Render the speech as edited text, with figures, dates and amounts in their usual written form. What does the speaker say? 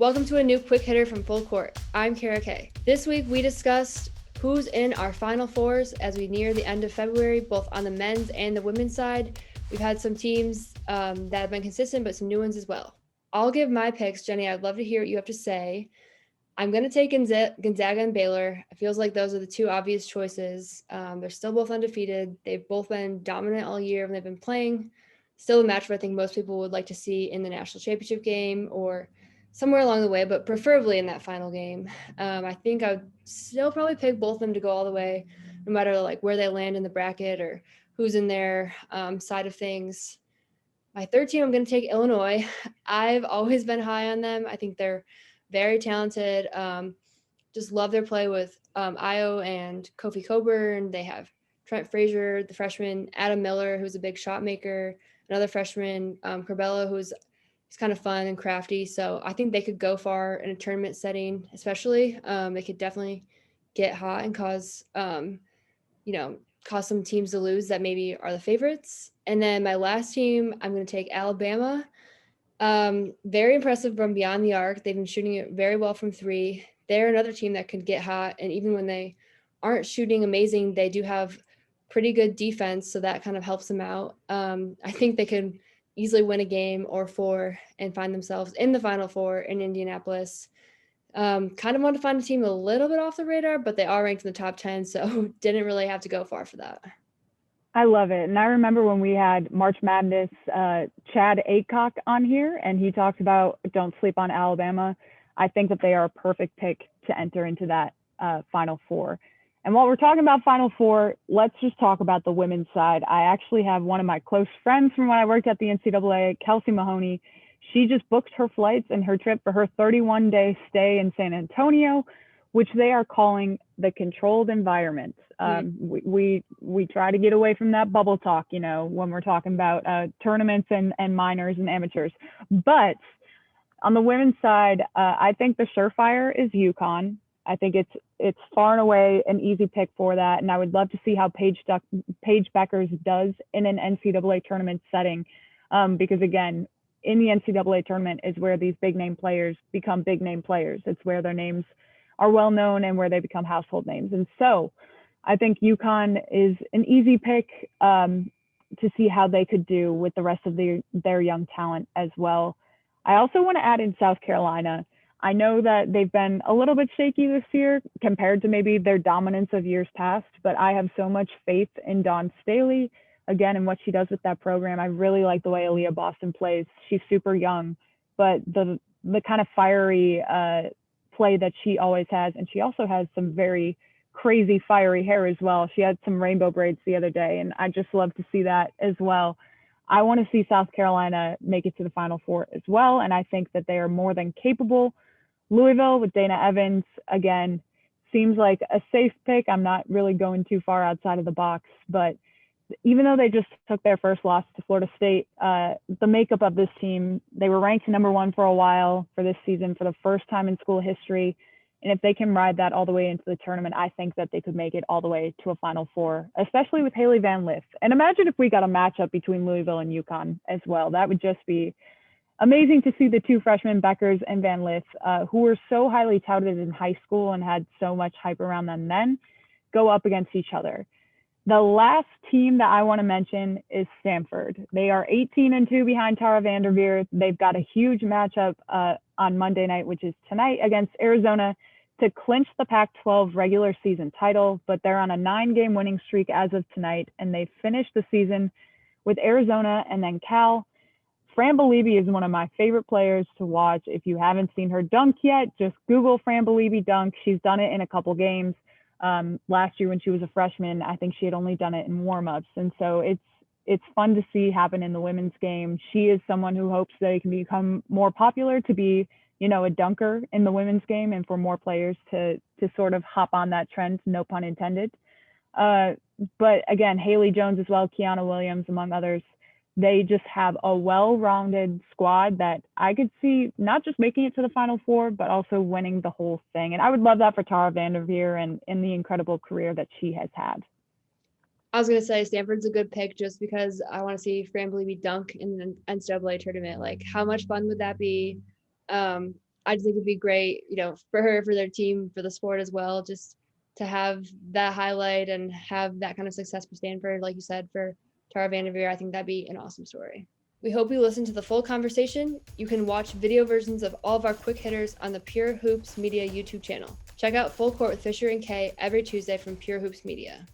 Welcome to a new quick hitter from Full Court. I'm Kara Kay. This week we discussed who's in our Final Fours as we near the end of February, both on the men's and the women's side. We've had some teams that have been consistent, but some new ones as well. I'll give my picks. Jenny, I'd love to hear what you have to say. I'm going to take Gonzaga and Baylor. It feels like those are the two obvious choices. They're still both undefeated. They've both been dominant all year when they've been playing. Still a matchup I think most people would like to see in the national championship game or somewhere along the way, but preferably in that final game. I think I would still probably pick both of them to go all the way, no matter like where they land in the bracket or who's in their side of things. My third team, I'm going to take Illinois. I've always been high on them. I think they're very talented. Just love their play with Io and Kofi Coburn. They have Trent Frazier, the freshman, Adam Miller, who's a big shot maker, another freshman, Corbella, who's kind of fun and crafty. So I think they could go far in a tournament setting, especially. They could definitely get hot and cause some teams to lose that maybe are the favorites. And then my last team, I'm going to take Alabama. Very impressive from beyond the arc. They've been shooting it very well from three. They're another team that could get hot. And even when they aren't shooting amazing, they do have pretty good defense. So that kind of helps them out. I think they could easily win a game or four and find themselves in the Final Four in Indianapolis. Kind of want to find a team a little bit off the radar, but they are ranked in the top 10, so didn't really have to go far for that. I love it. And I remember when we had March Madness, Chad Aycock on here, and he talked about don't sleep on Alabama. I think that they are a perfect pick to enter into that Final Four. And while we're talking about Final Four, let's just talk about the women's side. I actually have one of my close friends from when I worked at the NCAA, Kelsey Mahoney. She just booked her flights and her trip for her 31-day stay in San Antonio, which they are calling the controlled environment. We try to get away from that bubble talk, when we're talking about tournaments and minors and amateurs. But on the women's side, I think the surefire is UConn. I think it's far and away an easy pick for that, and I would love to see how Paige Beckers does in an NCAA tournament setting, because again, in the NCAA tournament is where these big name players become big name players. It's where their names are well known and where they become household names. And so I think UConn is an easy pick to see how they could do with the rest of their young talent as well. I also want to add in South Carolina. I know that they've been a little bit shaky this year compared to maybe their dominance of years past, but I have so much faith in Dawn Staley, again, and what she does with that program. I really like the way Aaliyah Boston plays. She's super young, but the kind of fiery play that she always has, and she also has some very crazy fiery hair as well. She had some rainbow braids the other day, and I just love to see that as well. I want to see South Carolina make it to the Final Four as well, and I think that they are more than capable. Louisville with Dana Evans, again, seems like a safe pick. I'm not really going too far outside of the box, but even though they just took their first loss to Florida State, the makeup of this team, they were ranked number one for a while for this season for the first time in school history. And if they can ride that all the way into the tournament, I think that they could make it all the way to a Final Four, especially with Haley Van Lith. And imagine if we got a matchup between Louisville and UConn as well. That would just be amazing to see the two freshmen, Beckers and Van Lith, who were so highly touted in high school and had so much hype around them then, go up against each other. The last team that I want to mention is Stanford. They are 18-2 behind Tara Vanderveer. They've got a huge matchup on Monday night, which is tonight, against Arizona to clinch the Pac-12 regular season title, but they're on a 9-game winning streak as of tonight, and they finished the season with Arizona and then Cal. Fran Beliebe is one of my favorite players to watch. If you haven't seen her dunk yet, just Google Fran Beliebe dunk. She's done it in a couple games. Last year when she was a freshman, I think she had only done it in warmups. And so it's fun to see happen in the women's game. She is someone who hopes they can become more popular to be, a dunker in the women's game and for more players to sort of hop on that trend, no pun intended. But again, Haley Jones as well, Kiana Williams, among others. They just have a well-rounded squad that I could see not just making it to the Final Four, but also winning the whole thing. And I would love that for Tara Vanderveer and the incredible career that she has had. I was going to say Stanford's a good pick just because I want to see Fran Beliebe dunk in the NCAA tournament. Like, how much fun would that be? I just think it'd be great, for her, for their team, for the sport as well, just to have that highlight and have that kind of success for Stanford, like you said, for Tara Vanderveer. I think that'd be an awesome story. We hope you listen to the full conversation. You can watch video versions of all of our quick hitters on the Pure Hoops Media YouTube channel. Check out Full Court with Fisher and Kay every Tuesday from Pure Hoops Media.